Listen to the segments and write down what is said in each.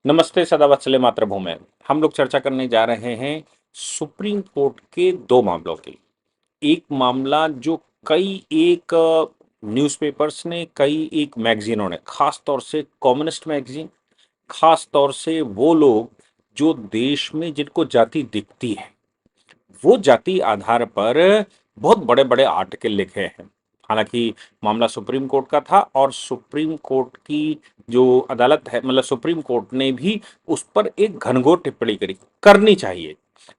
नमस्ते सदावत्सले मातृभूमि। हम लोग चर्चा करने जा रहे हैं सुप्रीम कोर्ट के दो मामलों की। एक मामला जो कई एक न्यूज़पेपर्स ने, कई एक मैगजीनों ने, खास तौर से कम्युनिस्ट मैगजीन, खास तौर से वो लोग जो देश में जिनको जाति दिखती है, वो जाति आधार पर बहुत बड़े बड़े आर्टिकल लिखे हैं। हालांकि मामला सुप्रीम कोर्ट का था और सुप्रीम कोर्ट की जो अदालत है, मतलब सुप्रीम कोर्ट ने भी उस पर एक घनघोर टिप्पणी करनी चाहिए।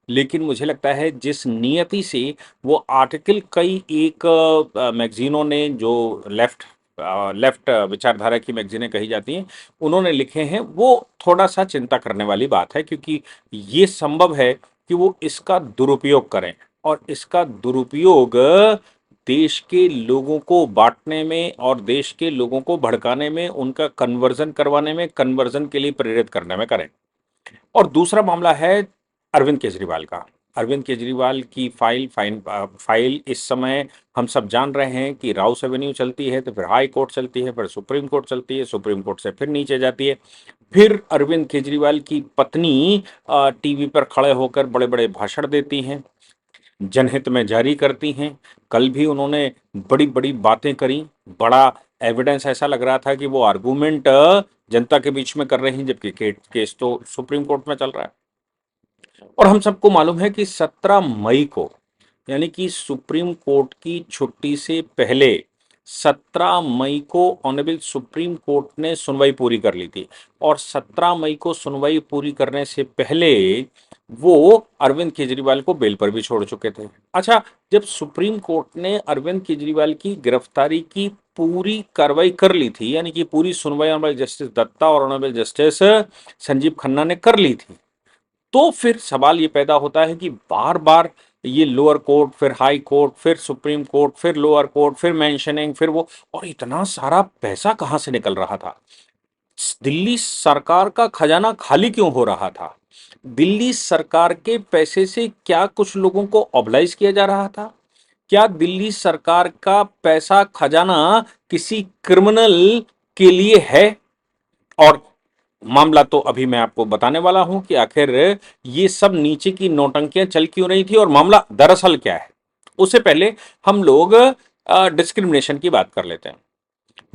लेकिन मुझे लगता है जिस नियति से वो आर्टिकल कई एक मैगजीनों ने, जो लेफ्ट लेफ्ट विचारधारा की मैगजीनें कही जाती हैं, उन्होंने लिखे हैं, वो थोड़ा सा चिंता करने वाली बात है, क्योंकि ये संभव है कि वो इसका दुरुपयोग करें और इसका दुरुपयोग देश के लोगों को बांटने में और देश के लोगों को भड़काने में, उनका कन्वर्जन करवाने में, कन्वर्जन के लिए प्रेरित करने में करें। और दूसरा मामला है अरविंद केजरीवाल का। अरविंद केजरीवाल की फाइल इस समय हम सब जान रहे हैं कि राउस एवेन्यू चलती है, तो फिर हाई कोर्ट चलती है, फिर सुप्रीम कोर्ट चलती है, सुप्रीम कोर्ट से फिर नीचे जाती है। फिर अरविंद केजरीवाल की पत्नी टीवी पर खड़े होकर बड़े बड़े भाषण देती हैं, जनहित में जारी करती हैं। कल भी उन्होंने बड़ी बड़ी बातें करी, बड़ा एविडेंस ऐसा लग रहा था कि वो आर्गूमेंट जनता के बीच में कर रही हैं, जबकि केस तो सुप्रीम कोर्ट में चल रहा है। और हम सबको मालूम है कि 17 मई को, यानी कि सुप्रीम कोर्ट की छुट्टी से पहले 17 मई को ऑनरेबल सुप्रीम कोर्ट ने सुनवाई पूरी कर ली थी। और 17 मई को सुनवाई पूरी करने से पहले वो अरविंद केजरीवाल को बेल पर भी छोड़ चुके थे। अच्छा, जब सुप्रीम कोर्ट ने अरविंद केजरीवाल की गिरफ्तारी की पूरी कार्रवाई कर ली थी, यानी कि पूरी सुनवाई ऑनरेबल जस्टिस दत्ता और ऑनरेबल जस्टिस संजीव खन्ना ने कर ली थी, तो फिर सवाल ये पैदा होता है कि बार बार ये लोअर कोर्ट, फिर हाई कोर्ट, फिर सुप्रीम कोर्ट, फिर लोअर कोर्ट, फिर मेंशनिंग, फिर वो, और इतना सारा पैसा कहां से निकल रहा था? दिल्ली सरकार का खजाना खाली क्यों हो रहा था? दिल्ली सरकार के पैसे से क्या कुछ लोगों को ऑबलाइज किया जा रहा था? क्या दिल्ली सरकार का पैसा, खजाना किसी क्रिमिनल के लिए है? और मामला तो अभी मैं आपको बताने वाला हूं कि आखिर ये सब नीचे की नौटंकियां चल क्यों रही थी और मामला दरअसल क्या है। उससे पहले हम लोग डिस्क्रिमिनेशन की बात कर लेते हैं।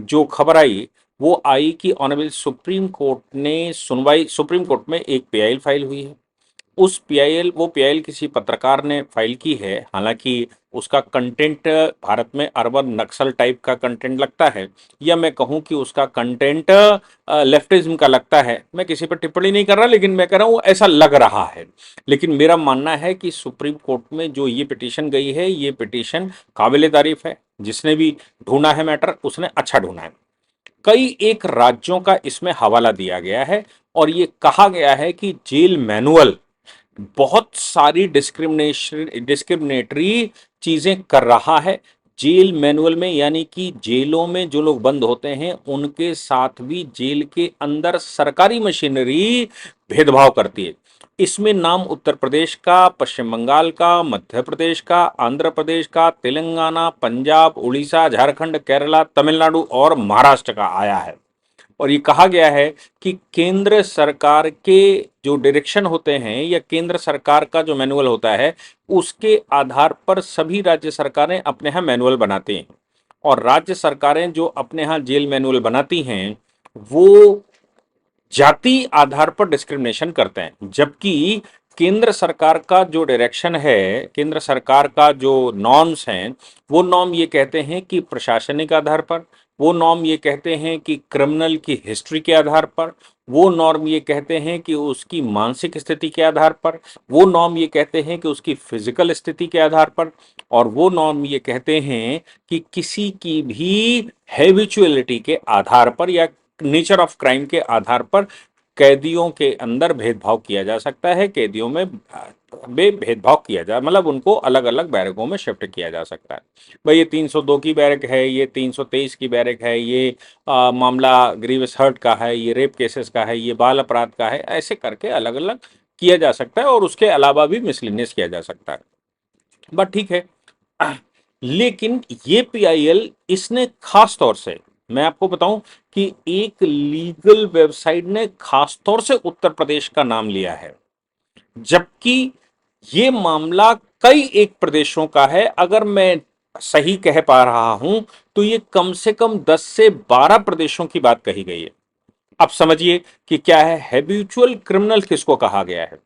जो खबर आई वो आई कि ऑनरेबल सुप्रीम कोर्ट ने सुनवाई, सुप्रीम कोर्ट में एक पीआईएल फाइल हुई है। उस पीआईएल, वो पीआईएल किसी पत्रकार ने फाइल की है। हालांकि उसका कंटेंट भारत में अर्बन नक्सल टाइप का कंटेंट लगता है, या मैं कहूं कि उसका कंटेंट लेफ्टिज्म का लगता है। मैं किसी पर टिप्पणी नहीं कर रहा, लेकिन मैं कह रहा हूं ऐसा लग रहा है। लेकिन मेरा मानना है कि सुप्रीम कोर्ट में जो ये पिटीशन गई है, ये पिटीशन काबिले तारीफ है। जिसने भी ढूंढा है मैटर, उसने अच्छा ढूंढा है। कई एक राज्यों का इसमें हवाला दिया गया है और ये कहा गया है कि जेल मैनुअल बहुत सारी डिस्क्रिमिनेटरी चीजें कर रहा है। जेल मैनुअल में, यानी कि जेलों में जो लोग बंद होते हैं उनके साथ भी जेल के अंदर सरकारी मशीनरी भेदभाव करती है। इसमें नाम उत्तर प्रदेश का, पश्चिम बंगाल का, मध्य प्रदेश का, आंध्र प्रदेश का, तेलंगाना, पंजाब, उड़ीसा, झारखंड, केरला, तमिलनाडु और महाराष्ट्र का आया है। और ये कहा गया है कि केंद्र सरकार के जो डायरेक्शन होते हैं या केंद्र सरकार का जो मैनुअल होता है, उसके आधार पर सभी राज्य सरकारें अपने यहाँ मैनुअल बनाती हैं। और राज्य सरकारें जो अपने यहाँ जेल मैनुअल बनाती हैं, वो जाति आधार पर डिस्क्रिमिनेशन करते हैं। जबकि केंद्र सरकार का जो डायरेक्शन है, केंद्र सरकार का जो नॉर्म्स हैं, वो नॉर्म ये कहते हैं कि प्रशासनिक आधार पर, वो नॉर्म ये कहते हैं कि क्रिमिनल की हिस्ट्री के आधार पर, वो नॉर्म ये कहते हैं कि उसकी मानसिक स्थिति के आधार पर, वो नॉर्म ये कहते हैं कि उसकी फिजिकल स्थिति के आधार पर, और वो नॉर्म ये कहते हैं कि किसी की भी हैबिचुअलिटी के आधार पर या नेचर ऑफ क्राइम के आधार पर कैदियों के अंदर भेदभाव किया जा सकता है। कैदियों में भेदभाव किया जा, मतलब उनको अलग अलग बैरकों में शिफ्ट किया जा सकता है। भाई ये 302 की बैरक है, ये 323 की बैरक है, ये मामला ग्रीवस हर्ट का है, ये रेप केसेस का है, ये बाल अपराध का है, ऐसे करके अलग अलग किया जा सकता है। और उसके अलावा भी मिसलिनियस किया जा सकता है। बट ठीक है, लेकिन ये पीआईएल, इसने खास तौर से, मैं आपको बताऊं कि एक लीगल वेबसाइट ने खासतौर से उत्तर प्रदेश का नाम लिया है, जबकि ये मामला कई एक प्रदेशों का है। अगर मैं सही कह पा रहा हूं तो ये कम से कम 10 से 12 प्रदेशों की बात कही गई है। अब समझिए कि क्या है हैबिचुअल क्रिमिनल, किसको कहा गया है।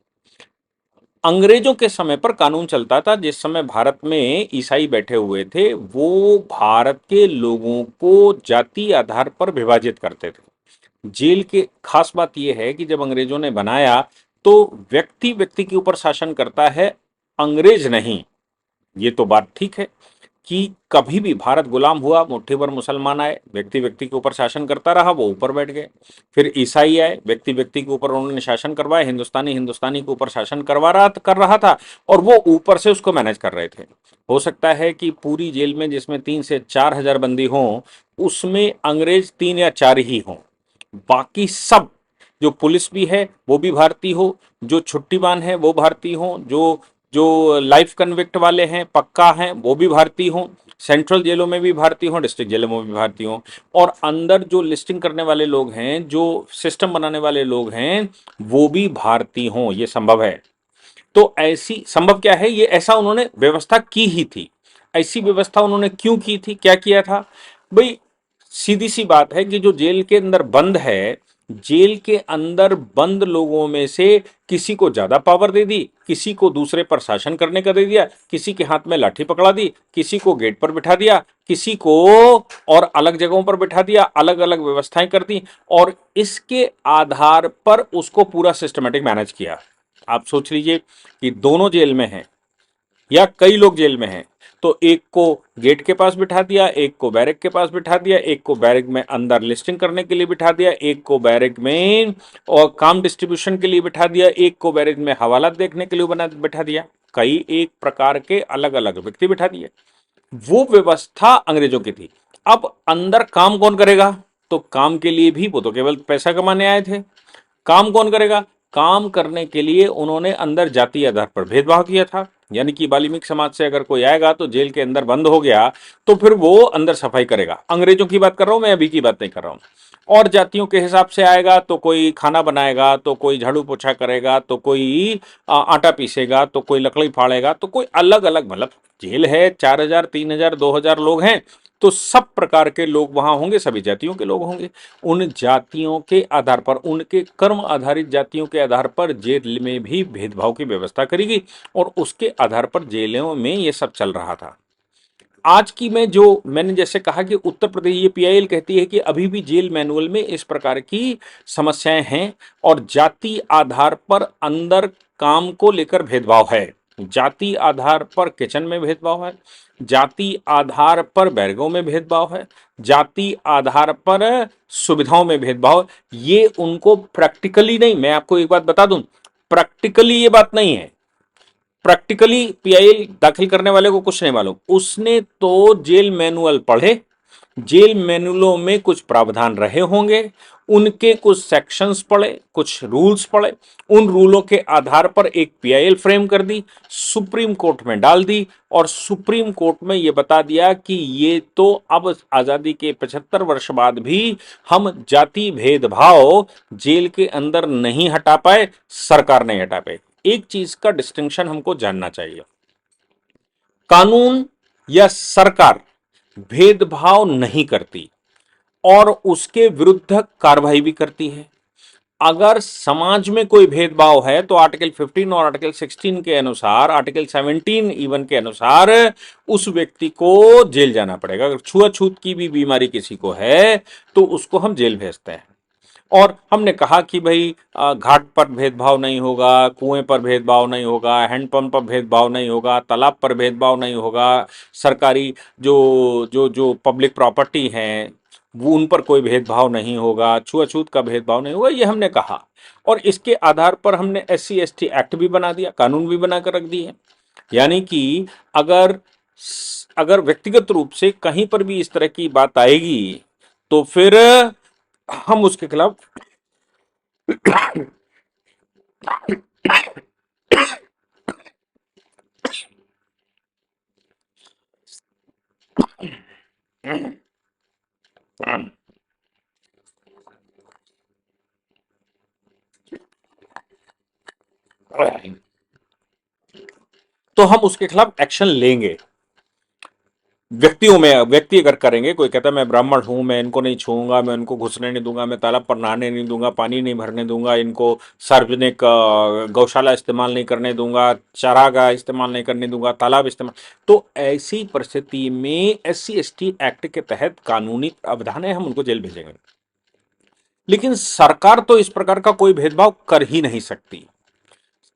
अंग्रेजों के समय पर कानून चलता था, जिस समय भारत में ईसाई बैठे हुए थे, वो भारत के लोगों को जाति आधार पर विभाजित करते थे। जेल के खास बात यह है कि जब अंग्रेजों ने बनाया तो व्यक्ति व्यक्ति के ऊपर शासन करता है, अंग्रेज नहीं। ये तो बात ठीक है कि कभी भी भारत गुलाम हुआ, मुट्ठी भर मुसलमान आए, व्यक्ति व्यक्ति के ऊपर शासन करता रहा, वो ऊपर बैठ गए। फिर ईसाई आए, व्यक्ति व्यक्ति के ऊपर उन्होंने शासन करवाया, हिंदुस्तानी हिंदुस्तानी के ऊपर शासन कर रहा था, और वो ऊपर से उसको मैनेज कर रहे थे। हो सकता है कि पूरी जेल में जिसमें 3 से 4 हजार बंदी हों, उसमें अंग्रेज 3 या 4 ही हों। बाकी सब, जो पुलिस भी है वो भी भारतीय हो, जो छुट्टीबान है वो भारतीय हो, जो जो लाइफ कन्विक्ट वाले हैं, पक्का हैं, वो भी भारतीय हों, सेंट्रल जेलों में भी भारतीय हों, डिस्ट्रिक्ट जेलों में भी भारतीय हों, और अंदर जो लिस्टिंग करने वाले लोग हैं, जो सिस्टम बनाने वाले लोग हैं, वो भी भारतीय हों। ये संभव है। तो ऐसी संभव क्या है, ये ऐसा उन्होंने व्यवस्था की ही थी। ऐसी व्यवस्था उन्होंने क्यों की थी, क्या किया था भाई? सीधी सी बात है कि जो जेल के अंदर बंद है, जेल के अंदर बंद लोगों में से किसी को ज्यादा पावर दे दी, किसी को दूसरे पर शासन करने का दे दिया, किसी के हाथ में लाठी पकड़ा दी, किसी को गेट पर बिठा दिया, किसी को और अलग जगहों पर बिठा दिया, अलग अलग व्यवस्थाएं कर दी, और इसके आधार पर उसको पूरा सिस्टमेटिक मैनेज किया। आप सोच लीजिए कि दोनों जेल में हैं या कई लोग जेल में हैं, तो एक को गेट के पास बिठा दिया, एक को बैरक के पास बिठा दिया, एक को बैरक में अंदर लिस्टिंग करने के लिए बिठा दिया, एक को बैरक में और काम डिस्ट्रीब्यूशन के लिए बिठा दिया, एक को बैरक में हवालात देखने के लिए बना बिठा दिया। कई एक प्रकार के अलग अलग व्यक्ति बिठा दिए। वो व्यवस्था अंग्रेजों की थी। अब अंदर काम कौन करेगा? तो काम के लिए भी वो तो केवल पैसा कमाने आए थे। काम कौन करेगा? काम करने के लिए उन्होंने अंदर जाति आधार पर भेदभाव किया था। यानी कि वाल्मीकि समाज से अगर कोई आएगा तो जेल के अंदर बंद हो गया, तो फिर वो अंदर सफाई करेगा। अंग्रेजों की बात कर रहा हूं मैं, अभी की बात नहीं कर रहा हूं। और जातियों के हिसाब से आएगा तो कोई खाना बनाएगा, तो कोई झाड़ू पोछा करेगा, तो कोई आटा पीसेगा, तो कोई लकड़ी फाड़ेगा, तो कोई अलग अलग, मतलब जेल है, 4 हजार, 3 हजार, 2 हजार लोग हैं, तो सब प्रकार के लोग वहां होंगे, सभी जातियों के लोग होंगे। उन जातियों के आधार पर, उनके कर्म आधारित जातियों के आधार पर जेल में भी भेदभाव की व्यवस्था करी गई, और उसके आधार पर जेलों में ये सब चल रहा था। आज की में जो मैंने जैसे कहा कि उत्तर प्रदेश, ये पीआईएल कहती है कि अभी भी जेल मैनुअल में इस प्रकार की समस्याएं हैं, और जाति आधार पर अंदर काम को लेकर भेदभाव है, जाति आधार पर किचन में भेदभाव है, जाति आधार पर बैरगों में भेदभाव है, जाति आधार पर सुविधाओं में भेदभाव है। ये उनको प्रैक्टिकली नहीं, मैं आपको एक बात बता दूं, प्रैक्टिकली ये बात नहीं है। प्रैक्टिकली पीआईएल दाखिल करने वाले को कुछ नहीं मालूम, उसने तो जेल मैनुअल पढ़े, जेल मैनुअलों में कुछ प्रावधान रहे होंगे, उनके कुछ सेक्शंस पढ़े, कुछ रूल्स पढ़े, उन रूलों के आधार पर एक पीआईएल फ्रेम कर दी, सुप्रीम कोर्ट में डाल दी, और सुप्रीम कोर्ट में यह बता दिया कि ये तो अब आजादी के 75 वर्ष बाद भी हम जाति भेदभाव जेल के अंदर नहीं हटा पाए, सरकार नहीं हटा पाई। एक चीज का डिस्टिंक्शन हमको जानना चाहिए, कानून या सरकार भेदभाव नहीं करती और उसके विरुद्ध कार्रवाई भी करती है। अगर समाज में कोई भेदभाव है तो आर्टिकल 15 और आर्टिकल 16 के अनुसार, आर्टिकल 17 इवन के अनुसार, उस व्यक्ति को जेल जाना पड़ेगा। अगर छुआछूत की भी बीमारी किसी को है तो उसको हम जेल भेजते हैं। और हमने कहा कि भाई घाट पर भेदभाव नहीं होगा, कुएं पर भेदभाव नहीं होगा, हैंडपंप पर भेदभाव नहीं होगा, तालाब पर भेदभाव नहीं होगा, सरकारी जो जो जो पब्लिक प्रॉपर्टी है वो उन पर कोई भेदभाव नहीं होगा, छुआछूत का भेदभाव नहीं होगा, ये हमने कहा। और इसके आधार पर हमने SC ST एक्ट भी बना दिया, कानून भी बनाकर रख दिए। यानी कि अगर अगर व्यक्तिगत रूप से कहीं पर भी इस तरह की बात आएगी तो फिर हम उसके खिलाफ तो हम उसके खिलाफ एक्शन लेंगे। व्यक्तियों में व्यक्ति अगर करेंगे, कोई कहता है मैं ब्राह्मण हूं, मैं इनको नहीं छूऊंगा, मैं इनको घुसने नहीं दूंगा, मैं तालाब पर नहाने नहीं दूंगा, पानी नहीं भरने दूंगा, इनको सार्वजनिक गौशाला इस्तेमाल नहीं करने दूंगा, चारागाह इस्तेमाल नहीं करने दूंगा, तालाब इस्तेमाल, तो ऐसी परिस्थिति में SC ST एक्ट के तहत कानूनी प्रावधान है, हम उनको जेल भेजेंगे। लेकिन सरकार तो इस प्रकार का कोई भेदभाव कर ही नहीं सकती।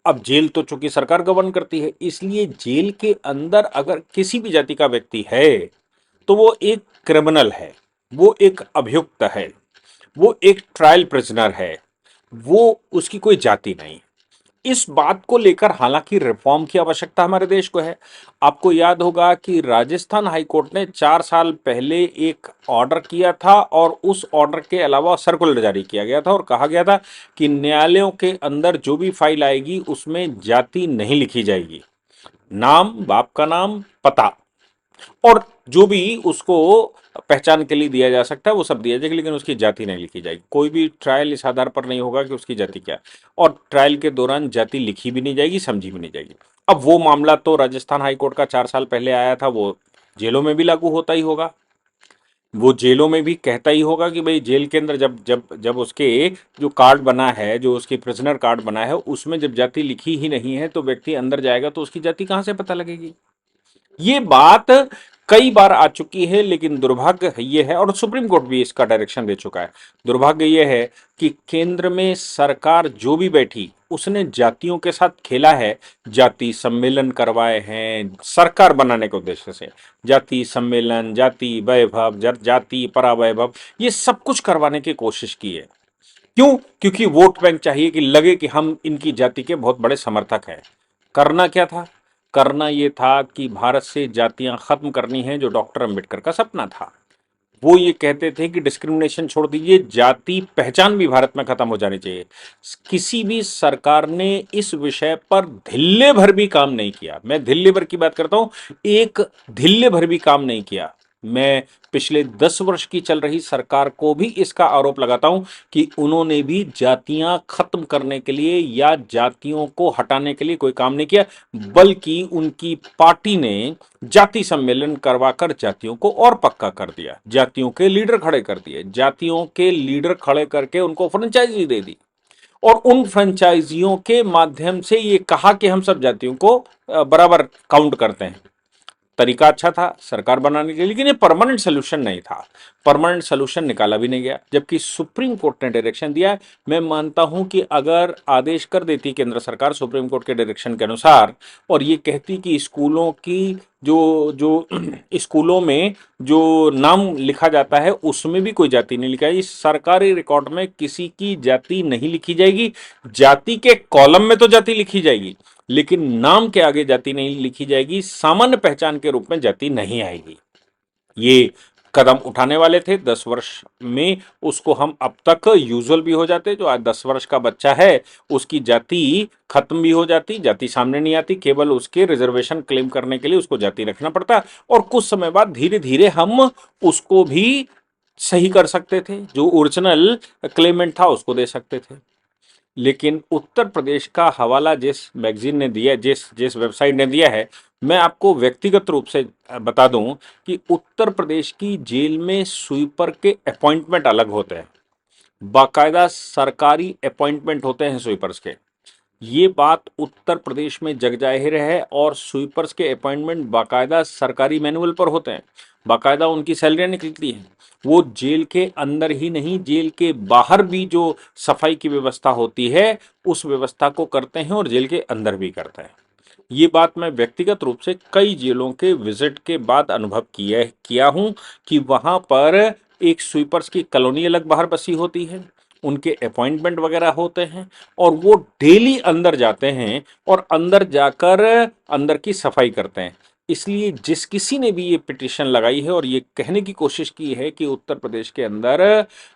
अब जेल तो चूंकि सरकार गवर्न करती है, इसलिए जेल के अंदर अगर किसी भी जाति का व्यक्ति है तो वो एक क्रिमिनल है, वो एक अभियुक्त है, वो एक ट्रायल प्रिजनर है, वो उसकी कोई जाति नहीं। इस बात को लेकर हालांकि रिफॉर्म की आवश्यकता हमारे देश को है। आपको याद होगा कि राजस्थान हाईकोर्ट ने 4 साल पहले एक ऑर्डर किया था और उस ऑर्डर के अलावा सर्कुलर जारी किया गया था और कहा गया था कि न्यायालयों के अंदर जो भी फाइल आएगी उसमें जाति नहीं लिखी जाएगी, नाम, बाप का नाम, पता, और जो भी उसको पहचान के लिए दिया जा सकता है वो सब दिया जाएगा, लेकिन उसकी जाति नहीं लिखी जाएगी। कोई भी ट्रायल इस आधार पर नहीं होगा कि उसकी जाति क्या है, और ट्रायल के दौरान जाति लिखी भी नहीं जाएगी, समझी भी नहीं जाएगी। अब वो मामला तो राजस्थान हाईकोर्ट का 4 साल पहले आया था, वो जेलों में भी लागू होता ही होगा। वो जेलों में भी कहता ही होगा कि भाई जेल के अंदर जब जब जब उसके जो कार्ड बना है, जो उसकी प्रिजनर कार्ड बना है, उसमें जब जाति लिखी ही नहीं है तो व्यक्ति अंदर जाएगा तो उसकी जाति कहां से पता लगेगी। ये बात कई बार आ चुकी है, लेकिन दुर्भाग्य ये है, और सुप्रीम कोर्ट भी इसका डायरेक्शन दे चुका है, दुर्भाग्य ये है कि केंद्र में सरकार जो भी बैठी उसने जातियों के साथ खेला है। जाति सम्मेलन करवाए हैं सरकार बनाने के उद्देश्य से, जाति सम्मेलन, जाति वैभव, जाति परावैभव, ये सब कुछ करवाने की कोशिश की है। क्यों? क्योंकि वोट बैंक चाहिए, कि लगे कि हम इनकी जाति के बहुत बड़े समर्थक हैं। करना क्या था? करना यह था कि भारत से जातियां खत्म करनी है, जो डॉक्टर अंबेडकर का सपना था। वो ये कहते थे कि डिस्क्रिमिनेशन छोड़ दीजिए, जाति पहचान भी भारत में खत्म हो जानी चाहिए। किसी भी सरकार ने इस विषय पर धिल्ले भर भी काम नहीं किया। मैं धिल्ले भर की बात करता हूं, एक धिल्ले भर भी काम नहीं किया। मैं पिछले 10 वर्ष की चल रही सरकार को भी इसका आरोप लगाता हूं कि उन्होंने भी जातियां खत्म करने के लिए या जातियों को हटाने के लिए कोई काम नहीं किया, बल्कि उनकी पार्टी ने जाति सम्मेलन करवाकर जातियों को और पक्का कर दिया, जातियों के लीडर खड़े कर दिए, जातियों के लीडर खड़े करके उनको फ्रेंचाइजी दे दी, और उन फ्रेंचाइजियों के माध्यम से ये कहा कि हम सब जातियों को बराबर काउंट करते हैं। तरीका अच्छा था सरकार बनाने के लिए, लेकिन ये परमानेंट सोल्यूशन नहीं था। परमानेंट सोल्यूशन निकाला भी नहीं गया, जबकि सुप्रीम कोर्ट ने डायरेक्शन दिया है। मैं मानता हूं कि अगर आदेश कर देती केंद्र सरकार सुप्रीम कोर्ट के डायरेक्शन के अनुसार, और ये कहती कि स्कूलों की जो जो स्कूलों में जो नाम लिखा जाता है उसमें भी कोई जाति नहीं लिखा है, सरकारी रिकॉर्ड में किसी की जाति नहीं लिखी जाएगी। जाति के कॉलम में तो जाति लिखी जाएगी, लेकिन नाम के आगे जाति नहीं लिखी जाएगी, सामान्य पहचान के रूप में जाति नहीं आएगी। ये कदम उठाने वाले थे 10 वर्ष में, उसको हम अब तक यूजुअल भी हो जाते। जो आज 10 वर्ष का बच्चा है उसकी जाति खत्म भी हो जाती, जाति सामने नहीं आती, केवल उसके रिजर्वेशन क्लेम करने के लिए उसको जाति रखना पड़ता, और कुछ समय बाद धीरे धीरे हम उसको भी सही कर सकते थे, जो ओरिजिनल क्लेमेंट था उसको दे सकते थे। लेकिन उत्तर प्रदेश का हवाला जिस मैगजीन ने दिया, जिस जिस वेबसाइट ने दिया है, मैं आपको व्यक्तिगत रूप से बता दूं कि उत्तर प्रदेश की जेल में स्वीपर के अपॉइंटमेंट अलग होते हैं, बाकायदा सरकारी अपॉइंटमेंट होते हैं स्वीपर्स के। ये बात उत्तर प्रदेश में जग जाहिर है, और स्वीपर्स के अपॉइंटमेंट बाकायदा सरकारी मैनुअल पर होते हैं, बाकायदा उनकी सैलरियां निकलती हैं। वो जेल के अंदर ही नहीं, जेल के बाहर भी जो सफाई की व्यवस्था होती है उस व्यवस्था को करते हैं, और जेल के अंदर भी करते हैं। ये बात मैं व्यक्तिगत रूप से कई जेलों के विजिट के बाद अनुभव किया हूं कि वहां पर एक स्वीपर्स की कॉलोनी अलग बाहर बसी होती है, उनके अपॉइंटमेंट वगैरह होते हैं, और वो डेली अंदर जाते हैं और अंदर जाकर अंदर की सफाई करते हैं। इसलिए जिस किसी ने भी ये पिटीशन लगाई है और ये कहने की कोशिश की है कि उत्तर प्रदेश के अंदर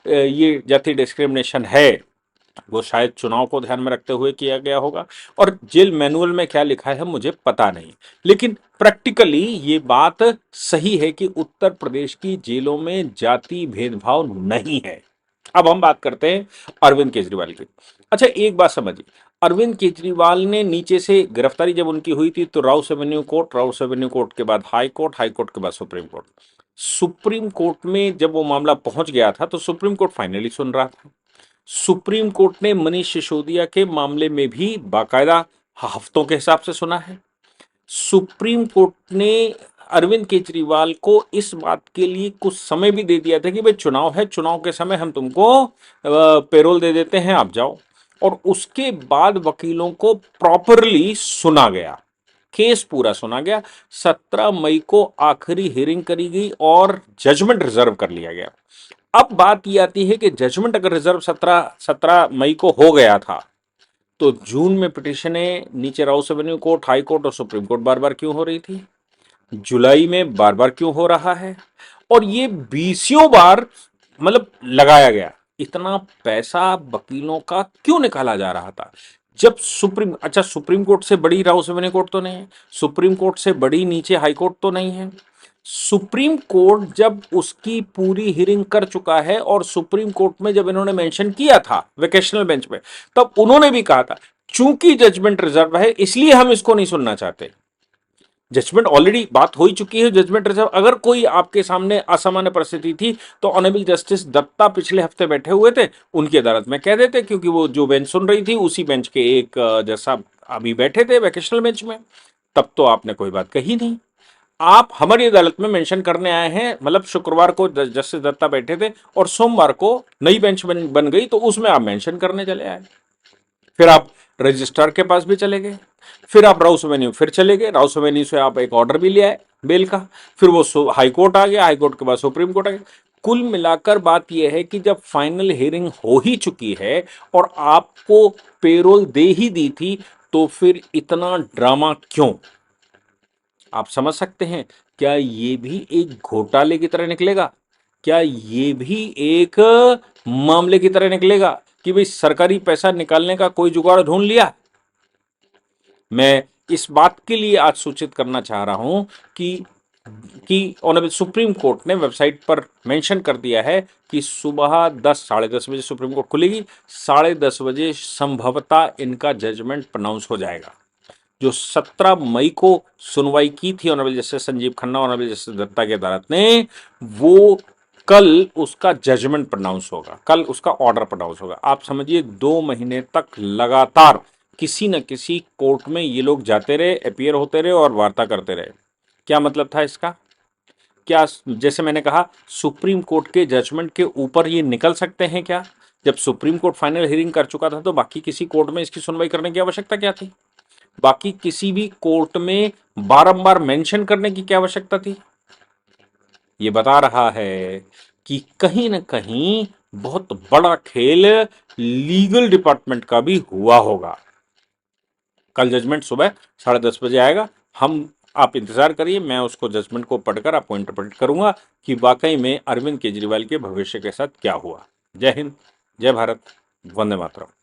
ये जाति डिस्क्रिमिनेशन है, वो शायद चुनाव को ध्यान में रखते हुए किया गया होगा, और जेल मैनुअल में क्या लिखा है मुझे पता नहीं, लेकिन प्रैक्टिकली ये बात सही है कि उत्तर प्रदेश की जेलों में जाति भेदभाव नहीं है। अब हम बात करते हैं अरविंद केजरीवाल की। अच्छा, एक बात समझिए, अरविंद केजरीवाल ने नीचे से गिरफ्तारी जब उनकी हुई थी तो Rouse Avenue court, Rouse Avenue court के बाद हाई कोर्ट, हाई कोर्ट के बाद सुप्रीम कोर्ट। सुप्रीम कोर्ट में जब वो मामला पहुंच गया था तो सुप्रीम कोर्ट फाइनली सुन रहा था। सुप्रीम कोर्ट ने मनीष सिसोदिया के मामले में भी बाकायदा हफ्तों के हिसाब से सुना है। सुप्रीम कोर्ट ने अरविंद केजरीवाल को इस बात के लिए कुछ समय भी दे दिया था कि भाई चुनाव है, चुनाव के समय हम तुमको पेरोल दे देते हैं, आप जाओ। और उसके बाद वकीलों को प्रॉपरली सुना गया, केस पूरा सुना गया। 17 मई को आखिरी हियरिंग करी गई और जजमेंट रिजर्व कर लिया गया। अब बात यह आती है कि जजमेंट अगर रिजर्व 17 मई को हो गया था तो जून में पिटिशनें नीचे Rouse Avenue court, high court और सुप्रीम कोर्ट बार बार क्यों हो रही थी? जुलाई में बार बार क्यों हो रहा है? और ये बीसियों बार मतलब लगाया गया, इतना पैसा वकीलों का क्यों निकाला जा रहा था? जब सुप्रीम कोर्ट से बड़ी राउस एवेन्यू कोर्ट तो नहीं है, सुप्रीम कोर्ट से बड़ी नीचे हाई कोर्ट तो नहीं है। सुप्रीम कोर्ट जब उसकी पूरी हियरिंग कर चुका है और सुप्रीम कोर्ट में जब इन्होंने मेंशन किया था वेकेशनल बेंच पे, तब उन्होंने भी कहा था चूंकि जजमेंट रिजर्व है इसलिए हम इसको नहीं सुनना चाहते। जजमेंट ऑलरेडी बात हो ही चुकी है, जजमेंट रिजर्व। अगर कोई आपके सामने असामान्य परिस्थिति थी तो ऑनरेबल जस्टिस दत्ता पिछले हफ्ते बैठे हुए थे, उनकी अदालत में कह देते, क्योंकि वो जो बेंच सुन रही थी उसी बेंच के एक जैसा अभी बैठे थे वेकेशनल बेंच में, तब तो आपने कोई बात कही नहीं। आप हमारी अदालत में मेंशन करने आए हैं, मतलब शुक्रवार को जस्टिस दत्ता बैठे थे और सोमवार को नई बेंच बन गई तो उसमें आप मेंशन करने चले आए। फिर आप रजिस्ट्रार के पास भी चले गए, फिर आप राउस एवेन्यू फिर चले गए, राउस एवेन्यू से आप एक ऑर्डर भी ले आए बेल का, फिर वो हाई कोर्ट आ गया, हाई कोर्ट के बाद सुप्रीम कोर्ट आ गया। कुल मिलाकर बात यह है कि जब फाइनल हियरिंग हो ही चुकी है और आपको पेरोल दे ही दी थी तो फिर इतना ड्रामा क्यों? आप समझ सकते हैं, क्या ये भी एक घोटाले की तरह निकलेगा? क्या ये भी एक मामले की तरह निकलेगा कि भाई सरकारी पैसा निकालने का कोई जुगाड़ ढूंढ लिया? मैं इस बात के लिए आज सूचित करना चाह रहा हूं कि ऑनरेबल सुप्रीम कोर्ट ने वेबसाइट पर मेंशन कर दिया है कि सुबह 10 साढ़े 10 बजे सुप्रीम कोर्ट खुलेगी, 10:30 बजे संभवतः इनका जजमेंट प्रोनाउंस हो जाएगा। जो 17 मई को सुनवाई की थी honourable justice Sanjiv Khanna, honourable justice Datta की अदालत ने, वो कल उसका जजमेंट प्रोनाउंस होगा, कल उसका ऑर्डर प्रोनाउंस होगा। आप समझिए 2 महीने तक लगातार किसी न किसी कोर्ट में ये लोग जाते रहे, अपीयर होते रहे और वार्ता करते रहे। क्या मतलब था इसका? क्या जैसे मैंने कहा सुप्रीम कोर्ट के जजमेंट के ऊपर ये निकल सकते हैं क्या? जब सुप्रीम कोर्ट फाइनल हियरिंग कर चुका था तो बाकी किसी कोर्ट में इसकी सुनवाई करने की आवश्यकता क्या थी? बाकी किसी भी कोर्ट में बारंबार मेंशन करने की क्या आवश्यकता थी? ये बता रहा है कि कहीं ना कहीं बहुत बड़ा खेल लीगल डिपार्टमेंट का भी हुआ होगा। कल जजमेंट सुबह 10:30 बजे आएगा। आप इंतजार करिए, मैं उसको जजमेंट को पढ़कर आपको इंटरप्रेट करूंगा कि वाकई में अरविंद केजरीवाल के भविष्य के साथ क्या हुआ। जय हिंद, जय भारत, वंदे मातरम।